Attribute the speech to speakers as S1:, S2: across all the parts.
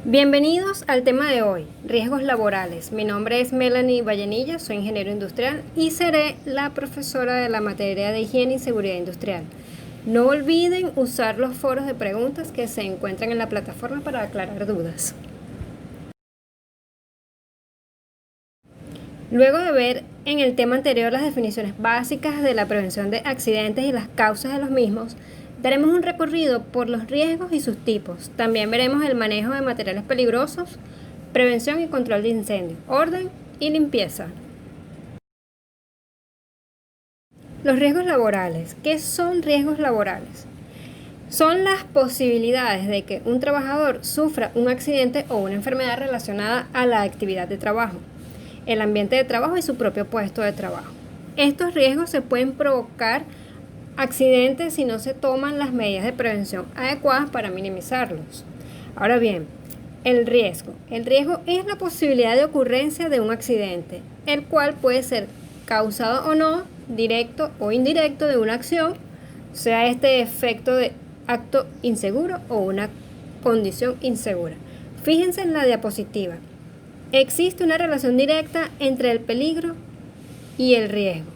S1: Bienvenidos al tema de hoy, riesgos laborales. Mi nombre es Melanie Vallenilla, soy ingeniero industrial y seré la profesora de la materia de higiene y seguridad industrial. No olviden usar los foros de preguntas que se encuentran en la plataforma para aclarar dudas. Luego de ver en el tema anterior las definiciones básicas de la prevención de accidentes y las causas de los mismos, daremos un recorrido por los riesgos y sus tipos. También veremos el manejo de materiales peligrosos, prevención y control de incendios, orden y limpieza. Los riesgos laborales. ¿Qué son riesgos laborales? Son las posibilidades de que un trabajador sufra un accidente o una enfermedad relacionada a la actividad de trabajo, el ambiente de trabajo y su propio puesto de trabajo. Estos riesgos se pueden provocar accidentes si no se toman las medidas de prevención adecuadas para minimizarlos. Ahora bien, el riesgo. El riesgo es la posibilidad de ocurrencia de un accidente, el cual puede ser causado o no, directo o indirecto de una acción, sea este efecto de acto inseguro o una condición insegura. Fíjense en la diapositiva. Existe una relación directa entre el peligro y el riesgo.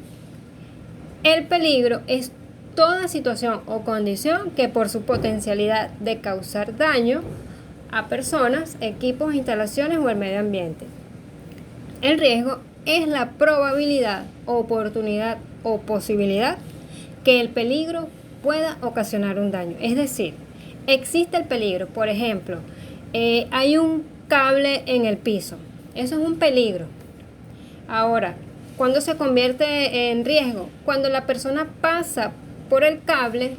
S1: El peligro es toda situación o condición que por su potencialidad de causar daño a personas, equipos, instalaciones o el medio ambiente. El riesgo es la probabilidad, oportunidad o posibilidad que el peligro pueda ocasionar un daño. Es decir, existe el peligro, por ejemplo, hay un cable en el piso. Eso es un peligro. Ahora, ¿cuándo se convierte en riesgo? Cuando la persona pasa por el cable,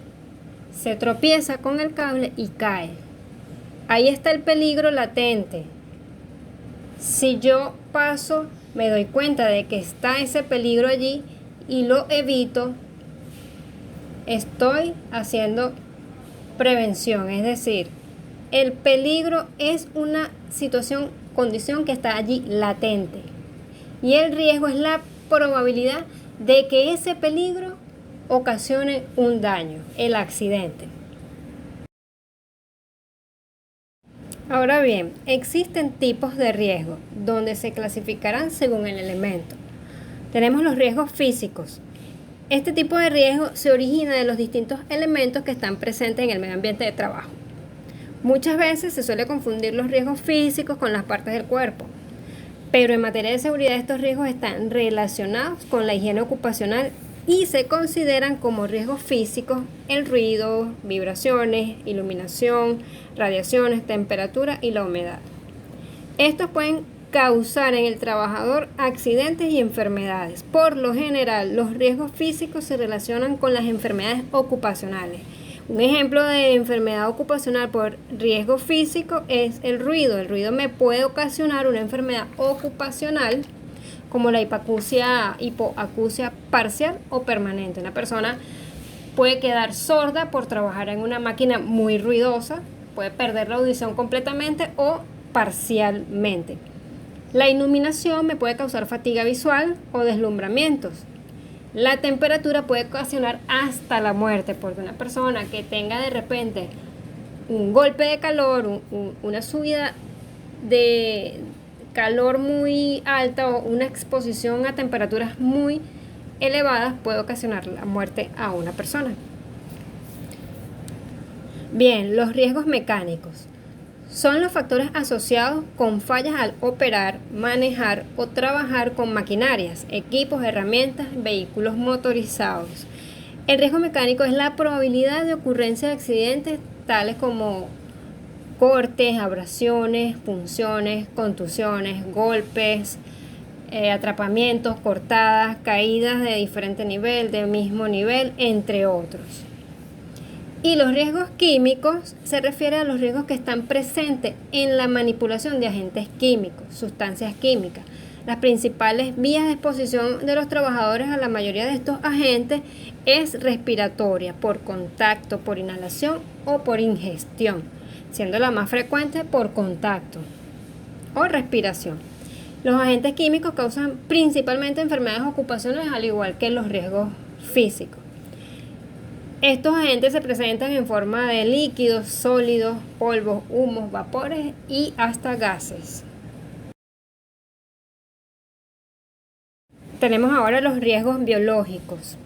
S1: se tropieza con el cable y cae. Ahí está el peligro latente. Si yo paso, me doy cuenta de que está ese peligro allí y lo evito, estoy haciendo prevención. Es decir, el peligro es una situación, condición que está allí latente. Y el riesgo es la probabilidad de que ese peligro ocasione un daño, el accidente. Ahora bien, existen tipos de riesgo donde se clasificarán según el elemento. Tenemos los riesgos físicos. Este tipo de riesgo se origina de los distintos elementos que están presentes en el medio ambiente de trabajo. Muchas veces se suele confundir los riesgos físicos con las partes del cuerpo, pero en materia de seguridad estos riesgos están relacionados con la higiene ocupacional y se consideran como riesgos físicos el ruido, vibraciones, iluminación, radiaciones, temperatura y la humedad. Estos pueden causar en el trabajador accidentes y enfermedades. Por lo general, los riesgos físicos se relacionan con las enfermedades ocupacionales. Un ejemplo de enfermedad ocupacional por riesgo físico es el ruido. El ruido me puede ocasionar una enfermedad ocupacional como la hipoacusia parcial o permanente. Una persona puede quedar sorda por trabajar en una máquina muy ruidosa, puede perder la audición completamente o parcialmente. La iluminación me puede causar fatiga visual o deslumbramientos. La temperatura puede ocasionar hasta la muerte, porque una persona que tenga de repente un golpe de calor, una subida de calor muy alta o una exposición a temperaturas muy elevadas puede ocasionar la muerte a una persona. Bien, los riesgos mecánicos son los factores asociados con fallas al operar, manejar o trabajar con maquinarias, equipos, herramientas, vehículos motorizados. El riesgo mecánico es la probabilidad de ocurrencia de accidentes tales como cortes, abrasiones, punciones, contusiones, golpes, atrapamientos, cortadas, caídas de diferente nivel, de mismo nivel, entre otros. Y los riesgos químicos se refiere a los riesgos que están presentes en la manipulación de agentes químicos, sustancias químicas. Las principales vías de exposición de los trabajadores a la mayoría de estos agentes es respiratoria, por contacto, por inhalación o por ingestión, siendo la más frecuente por contacto o respiración. Los agentes químicos causan principalmente enfermedades ocupacionales, al igual que los riesgos físicos. Estos agentes se presentan en forma de líquidos, sólidos, polvos, humos, vapores y hasta gases. Tenemos ahora los riesgos biológicos.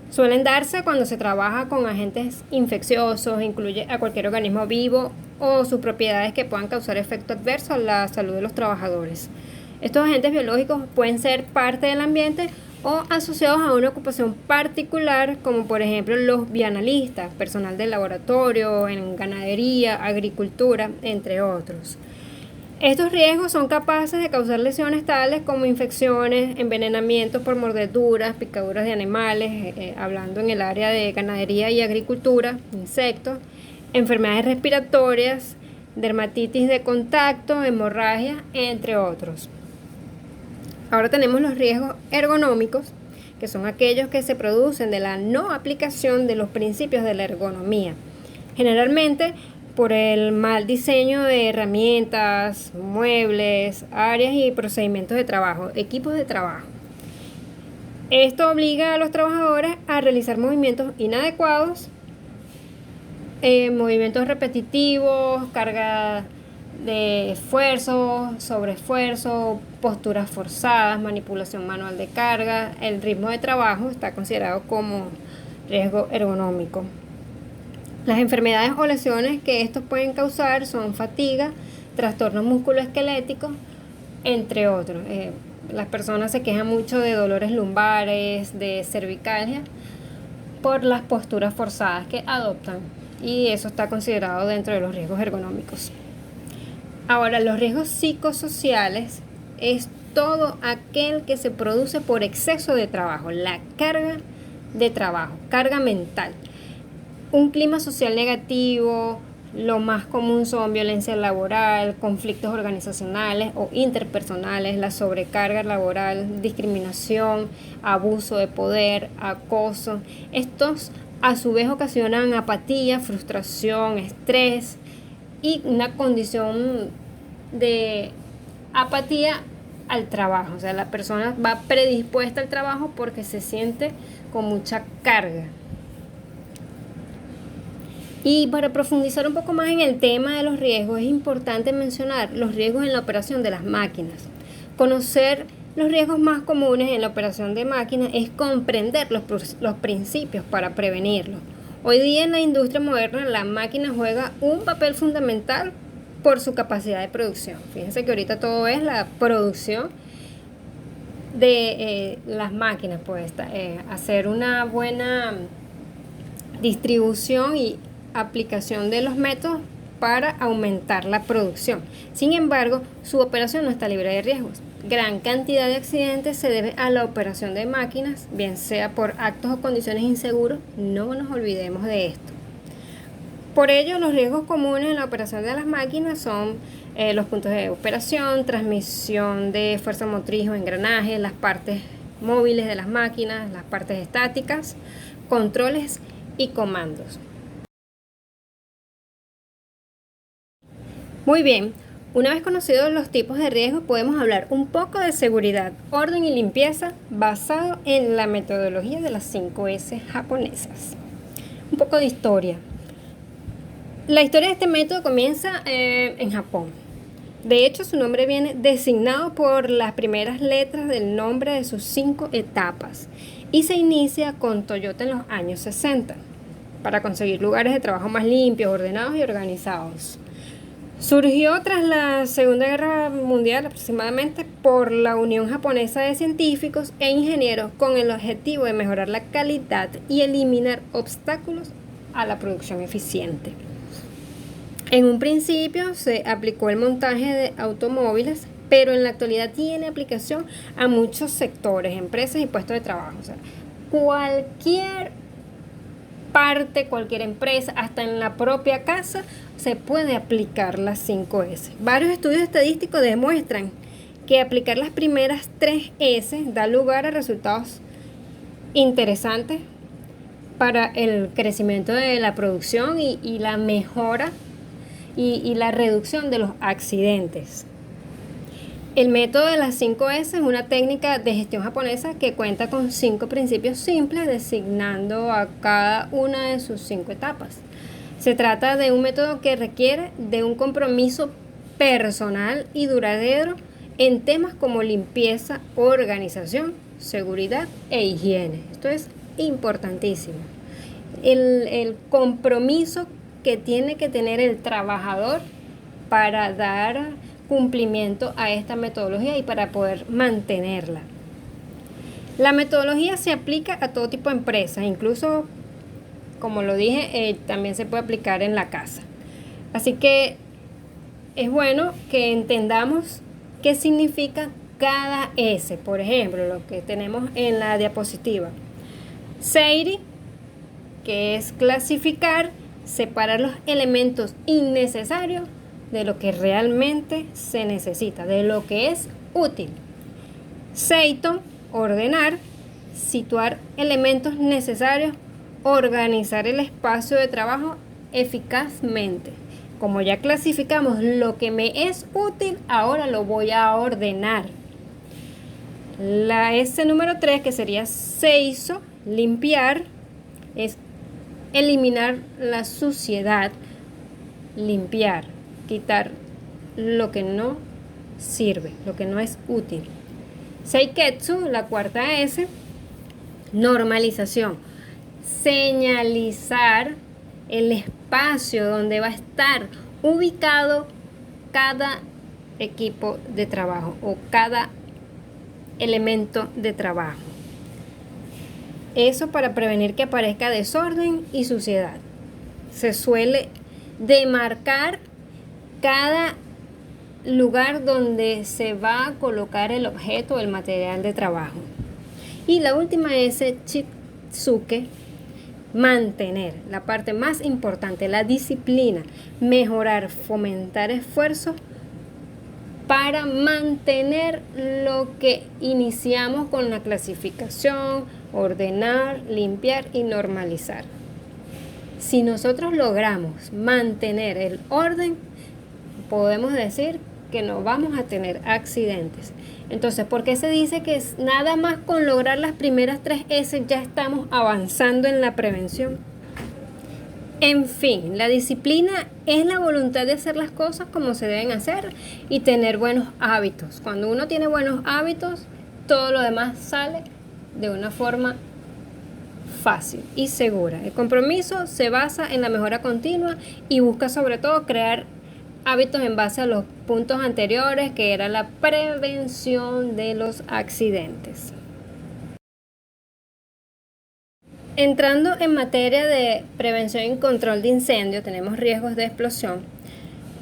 S1: Suelen darse cuando se trabaja con agentes infecciosos, incluye a cualquier organismo vivo o sus propiedades que puedan causar efecto adverso a la salud de los trabajadores. Estos agentes biológicos pueden ser parte del ambiente o asociados a una ocupación particular, como por ejemplo los bioanalistas, personal del laboratorio, en ganadería, agricultura, entre otros. Estos riesgos son capaces de causar lesiones tales como infecciones, envenenamientos por mordeduras, picaduras de animales, hablando en el área de ganadería y agricultura, insectos, enfermedades respiratorias, dermatitis de contacto, hemorragia, entre otros. Ahora tenemos los riesgos ergonómicos, que son aquellos que se producen de la no aplicación de los principios de la ergonomía. Generalmente por el mal diseño de herramientas, muebles, áreas y procedimientos de trabajo, equipos de trabajo. Esto obliga a los trabajadores a realizar movimientos inadecuados, movimientos repetitivos, carga de esfuerzo, sobreesfuerzo, posturas forzadas, manipulación manual de carga. El ritmo de trabajo está considerado como riesgo ergonómico. Las enfermedades o lesiones que estos pueden causar son fatiga, trastornos musculoesqueléticos, entre otros. Las personas se quejan mucho de dolores lumbares, de cervicalgia, por las posturas forzadas que adoptan, y eso está considerado dentro de los riesgos ergonómicos. Ahora, los riesgos psicosociales es todo aquel que se produce por exceso de trabajo, la carga de trabajo, carga mental. Un clima social negativo, lo más común son violencia laboral, conflictos organizacionales o interpersonales, la sobrecarga laboral, discriminación, abuso de poder, acoso. Estos a su vez ocasionan apatía, frustración, estrés y una condición de apatía al trabajo. O sea, la persona va predispuesta al trabajo porque se siente con mucha carga. Y para profundizar un poco más en el tema de los riesgos, es importante mencionar los riesgos en la operación de las máquinas. Conocer los riesgos más comunes en la operación de máquinas es comprender los principios para prevenirlos. Hoy día en la industria moderna la máquina juega un papel fundamental por su capacidad de producción. Fíjense que ahorita todo es la producción de las máquinas, pues hacer una buena distribución y aplicación de los métodos para aumentar la producción. Sin embargo, su operación no está libre de riesgos. Gran cantidad de accidentes se debe a la operación de máquinas, bien sea por actos o condiciones inseguros. No nos olvidemos de esto. Por ello, los riesgos comunes en la operación de las máquinas son los puntos de operación, transmisión de fuerza motriz o engranajes, las partes móviles de las máquinas, las partes estáticas, controles y comandos. Muy bien, una vez conocidos los tipos de riesgos, podemos hablar un poco de seguridad, orden y limpieza basado en la metodología de las 5S japonesas. Un poco de historia. La historia de este método comienza en Japón. De hecho, su nombre viene designado por las primeras letras del nombre de sus 5 etapas y se inicia con Toyota en los años 60 para conseguir lugares de trabajo más limpios, ordenados y organizados. Surgió tras la Segunda Guerra Mundial aproximadamente por la Unión Japonesa de Científicos e Ingenieros con el objetivo de mejorar la calidad y eliminar obstáculos a la producción eficiente. En un principio se aplicó el montaje de automóviles, pero en la actualidad tiene aplicación a muchos sectores, empresas y puestos de trabajo. O sea, cualquier parte, cualquier empresa, hasta en la propia casa, se puede aplicar las 5S. Varios estudios estadísticos demuestran que aplicar las primeras 3 S da lugar a resultados interesantes para el crecimiento de la producción y la mejora y la reducción de los accidentes. El método de las 5S es una técnica de gestión japonesa que cuenta con 5 principios simples designando a cada una de sus 5 etapas. Se trata de un método que requiere de un compromiso personal y duradero en temas como limpieza, organización, seguridad e higiene. Esto es importantísimo. El compromiso que tiene que tener el trabajador para dar cumplimiento a esta metodología y para poder mantenerla. La metodología se aplica a todo tipo de empresas, incluso, como lo dije, también se puede aplicar en la casa. Así que es bueno que entendamos qué significa cada S. Por ejemplo, lo que tenemos en la diapositiva. Seiri, que es clasificar, separar los elementos innecesarios de lo que realmente se necesita, de lo que es útil. Seito, ordenar, situar elementos necesarios, organizar el espacio de trabajo eficazmente. Como ya clasificamos lo que me es útil, ahora lo voy a ordenar. La S número 3, que sería seiso, limpiar, es eliminar la suciedad, limpiar, quitar lo que no sirve, lo que no es útil. Seiketsu, la cuarta S, normalización, señalizar el espacio donde va a estar ubicado cada equipo de trabajo o cada elemento de trabajo. Eso para prevenir que aparezca desorden y suciedad. Se suele demarcar cada lugar donde se va a colocar el objeto o el material de trabajo. Y la última es Chitsuke, mantener, la parte más importante, la disciplina, mejorar, fomentar esfuerzos para mantener lo que iniciamos con la clasificación, ordenar, limpiar y normalizar. Si nosotros logramos mantener el orden, podemos decir que no vamos a tener accidentes. Entonces, ¿por qué se dice que nada más con lograr las primeras 3 S ya estamos avanzando en la prevención? En fin, la disciplina es la voluntad de hacer las cosas como se deben hacer y tener buenos hábitos. Cuando uno tiene buenos hábitos, todo lo demás sale de una forma fácil y segura. El compromiso se basa en la mejora continua y busca sobre todo crear hábitos en base a los puntos anteriores, que era la prevención de los accidentes. Entrando en materia de prevención y control de incendio, tenemos riesgos de explosión.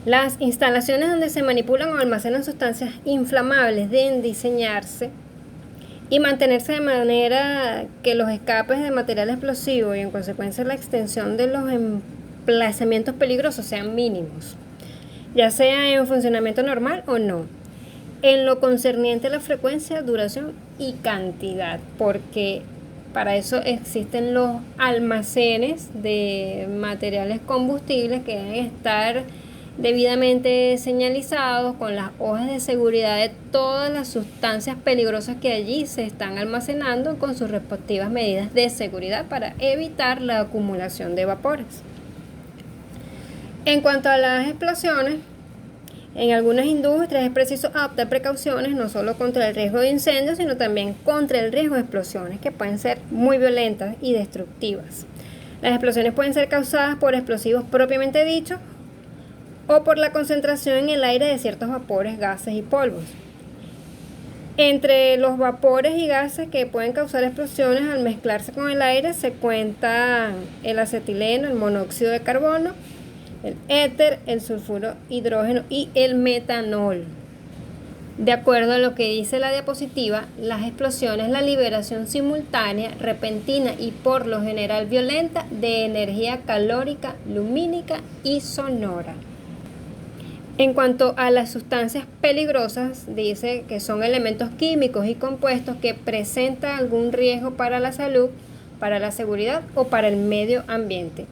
S1: Las instalaciones donde se manipulan o almacenan sustancias inflamables deben diseñarse y mantenerse de manera que los escapes de material explosivo y en consecuencia la extensión de los emplazamientos peligrosos sean mínimos, ya sea en funcionamiento normal o no, en lo concerniente a la frecuencia, duración y cantidad, porque para eso existen los almacenes de materiales combustibles que deben estar debidamente señalizados con las hojas de seguridad de todas las sustancias peligrosas que allí se están almacenando con sus respectivas medidas de seguridad para evitar la acumulación de vapores. En cuanto a las explosiones, en algunas industrias es preciso adoptar precauciones no solo contra el riesgo de incendios, sino también contra el riesgo de explosiones que pueden ser muy violentas y destructivas. Las explosiones pueden ser causadas por explosivos propiamente dichos o por la concentración en el aire de ciertos vapores, gases y polvos. Entre los vapores y gases que pueden causar explosiones al mezclarse con el aire se cuentan el acetileno, el monóxido de carbono, el éter, el sulfuro hidrógeno y el metanol. De acuerdo a lo que dice la diapositiva, las explosiones, la liberación simultánea, repentina y por lo general violenta de energía calórica, lumínica y sonora. En cuanto a las sustancias peligrosas, dice que son elementos químicos y compuestos que presentan algún riesgo para la salud, para la seguridad o para el medio ambiente.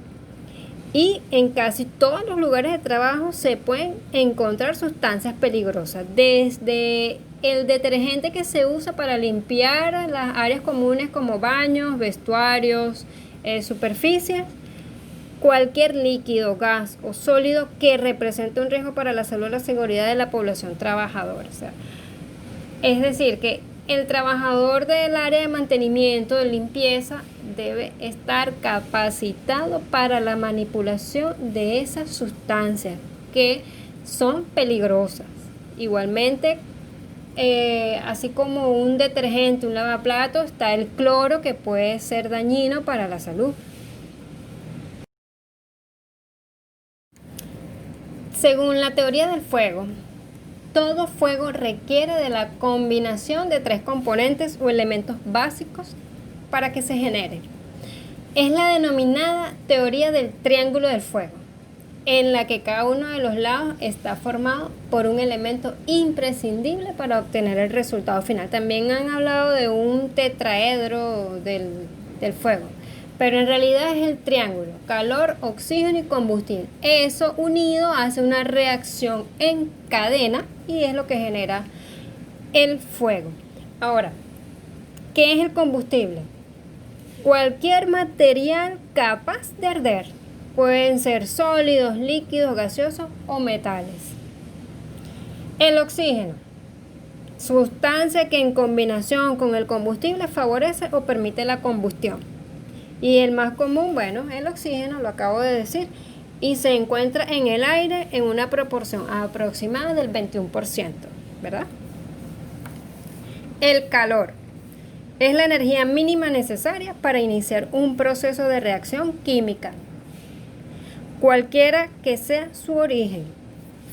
S1: Y en casi todos los lugares de trabajo se pueden encontrar sustancias peligrosas, desde el detergente que se usa para limpiar las áreas comunes como baños, vestuarios, superficies, cualquier líquido, gas o sólido que represente un riesgo para la salud o la seguridad de la población trabajadora. O sea, es decir, que el trabajador del área de mantenimiento, de limpieza, debe estar capacitado para la manipulación de esas sustancias que son peligrosas. Igualmente, así como un detergente, un lavaplatos, está el cloro, que puede ser dañino para la salud. Según la teoría del fuego, todo fuego requiere de la combinación de 3 componentes o elementos básicos para que se genere. Es la denominada teoría del triángulo del fuego, en la que cada uno de los lados está formado por un elemento imprescindible para obtener el resultado final. También han hablado de un tetraedro del fuego, pero en realidad es el triángulo: calor, oxígeno y combustible. Eso unido hace una reacción en cadena y es lo que genera el fuego. Ahora, ¿qué es el combustible? Cualquier material capaz de arder. Pueden ser sólidos, líquidos, gaseosos o metales. El oxígeno, sustancia que en combinación con el combustible favorece o permite la combustión. Y el más común, bueno, el oxígeno, lo acabo de decir, y se encuentra en el aire en una proporción aproximada del 21%, ¿verdad? El calor es la energía mínima necesaria para iniciar un proceso de reacción química, cualquiera que sea su origen: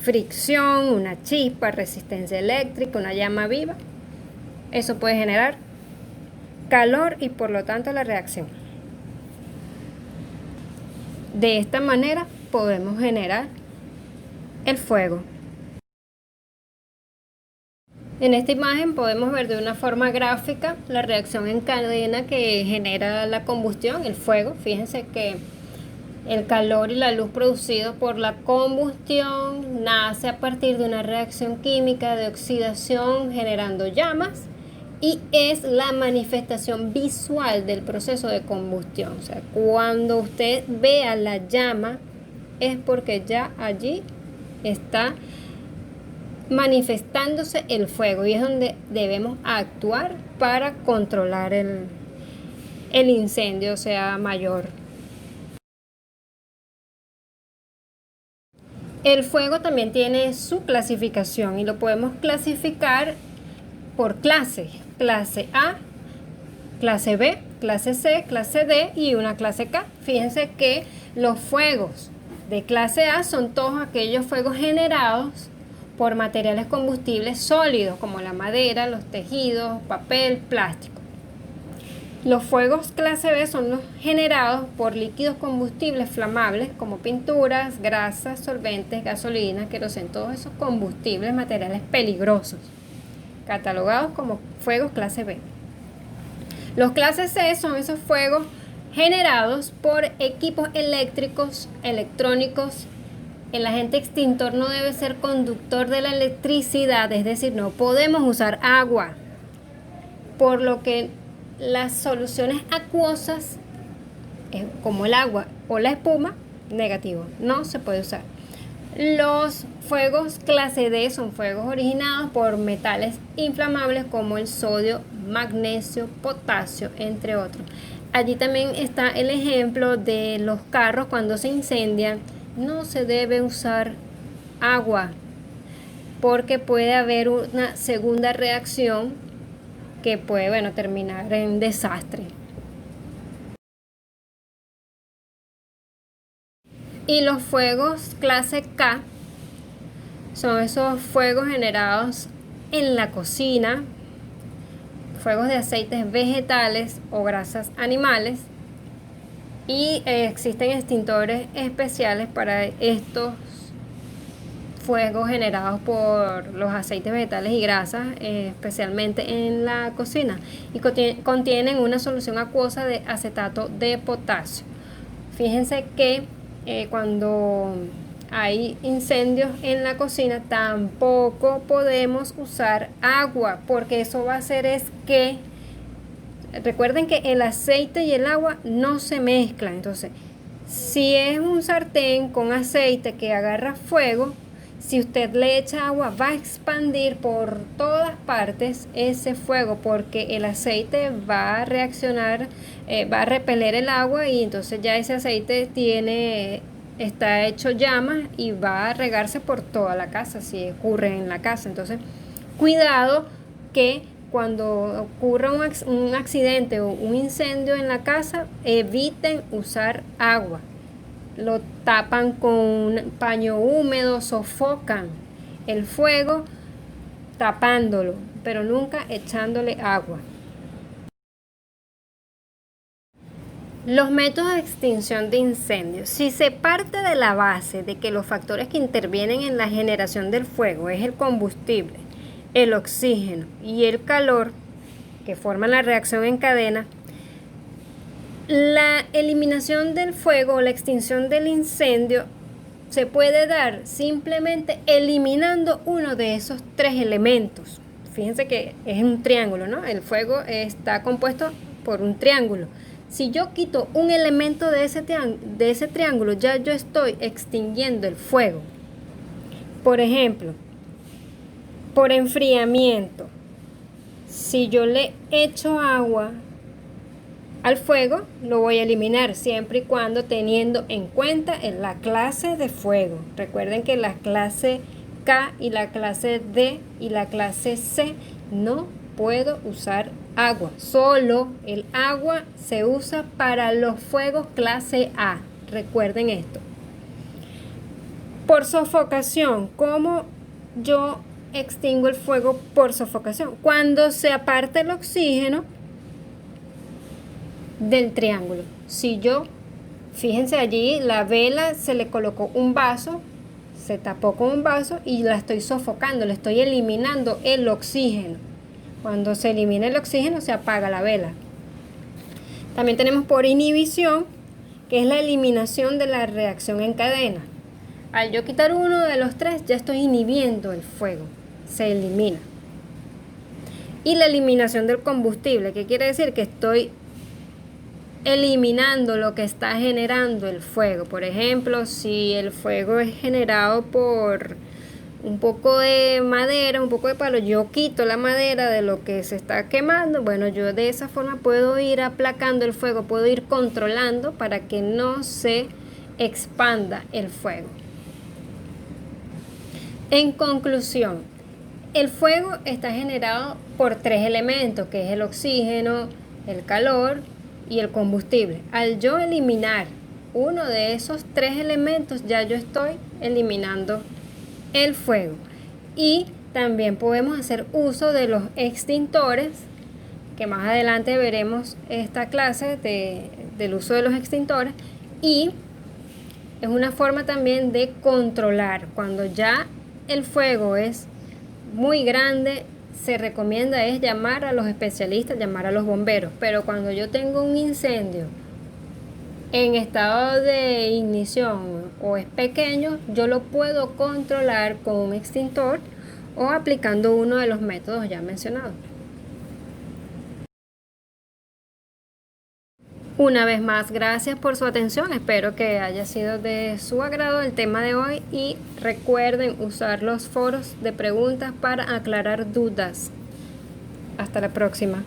S1: fricción, una chispa, resistencia eléctrica, una llama viva. Eso puede generar calor y por lo tanto la reacción. De esta manera podemos generar el fuego. En esta imagen podemos ver de una forma gráfica la reacción en cadena que genera la combustión, el fuego. Fíjense que el calor y la luz producidos por la combustión nace a partir de una reacción química de oxidación generando llamas, y es la manifestación visual del proceso de combustión. O sea, cuando usted vea la llama es porque ya allí está manifestándose el fuego, y es donde debemos actuar para controlar el incendio, o sea, mayor. El fuego también tiene su clasificación y lo podemos clasificar por clases: clase A, clase B, clase C, clase D y una clase K. Fíjense que los fuegos de clase A son todos aquellos fuegos generados por materiales combustibles sólidos como la madera, los tejidos, papel, plástico. Los fuegos clase B son los generados por líquidos combustibles flamables como pinturas, grasas, solventes, gasolina, queroseno, todos esos combustibles, materiales peligrosos, catalogados como fuegos clase B. Los clase C son esos fuegos generados por equipos eléctricos, electrónicos. El agente extintor no debe ser conductor de la electricidad, es decir, no podemos usar agua, por lo que las soluciones acuosas, como el agua o la espuma, negativo, no se puede usar. Los fuegos clase D son fuegos originados por metales inflamables como el sodio, magnesio, potasio, entre otros. Allí también está el ejemplo de los carros cuando se incendian. No se debe usar agua porque puede haber una segunda reacción que puede, bueno, terminar en desastre. Y los fuegos clase K son esos fuegos generados en la cocina, fuegos de aceites vegetales o grasas animales, y existen extintores especiales para estos fuegos generados por los aceites vegetales y grasas, especialmente en la cocina, y contienen una solución acuosa de acetato de potasio. Fíjense que cuando hay incendios en la cocina, tampoco podemos usar agua, porque eso va a hacer es que, recuerden que el aceite y el agua no se mezclan. Entonces, si es un sartén con aceite que agarra fuego, si usted le echa agua, va a expandir por todas partes ese fuego, porque el aceite va a reaccionar, va a repeler el agua, y entonces ya ese aceite está hecho llama y va a regarse por toda la casa si ocurre en la casa. Entonces, cuidado que cuando ocurra un accidente o un incendio en la casa, eviten usar agua. Lo tapan con un paño húmedo, sofocan el fuego tapándolo, pero nunca echándole agua. Los métodos de extinción de incendios. Si se parte de la base de que los factores que intervienen en la generación del fuego es el combustible, el oxígeno y el calor, que forman la reacción en cadena, la eliminación del fuego o la extinción del incendio se puede dar simplemente eliminando uno de esos tres elementos. Fíjense que es un triángulo, ¿no? El fuego está compuesto por un triángulo. Si yo quito un elemento de ese triángulo, ya yo estoy extinguiendo el fuego. Por ejemplo, por enfriamiento, si yo le echo agua al fuego, lo voy a eliminar siempre y cuando teniendo en cuenta la clase de fuego. Recuerden que la clase K y la clase D y la clase C no puedo usar agua. Solo el agua se usa para los fuegos clase A. Recuerden esto. Por sofocación, ¿cómo yo extingo el fuego por sofocación? Cuando se aparte el oxígeno del triángulo. Si yo, fíjense allí, la vela se le colocó un vaso, se tapó con un vaso y la estoy sofocando, le estoy eliminando el oxígeno. Cuando se elimina el oxígeno, se apaga la vela. También tenemos por inhibición, que es la eliminación de la reacción en cadena. Al yo quitar uno de los tres, ya estoy inhibiendo el fuego, se elimina. Y la eliminación del combustible, que quiere decir que estoy eliminando lo que está generando el fuego. Por ejemplo, si el fuego es generado por un poco de madera, un poco de palo, yo quito la madera de lo que se está quemando. Bueno, yo de esa forma puedo ir aplacando el fuego, puedo ir controlando para que no se expanda el fuego. En conclusión, el fuego está generado por tres elementos, que es el oxígeno, el calor y el combustible. Al yo eliminar uno de esos tres elementos, ya yo estoy eliminando el fuego. Y también podemos hacer uso de los extintores, que más adelante veremos esta clase del uso de los extintores, y es una forma también de controlar. Cuando ya el fuego es muy grande, se recomienda es llamar a los especialistas, llamar a los bomberos. Pero cuando yo tengo un incendio en estado de ignición o es pequeño, yo lo puedo controlar con un extintor o aplicando uno de los métodos ya mencionados. Una vez más, gracias por su atención. Espero que haya sido de su agrado el tema de hoy y recuerden usar los foros de preguntas para aclarar dudas. Hasta la próxima.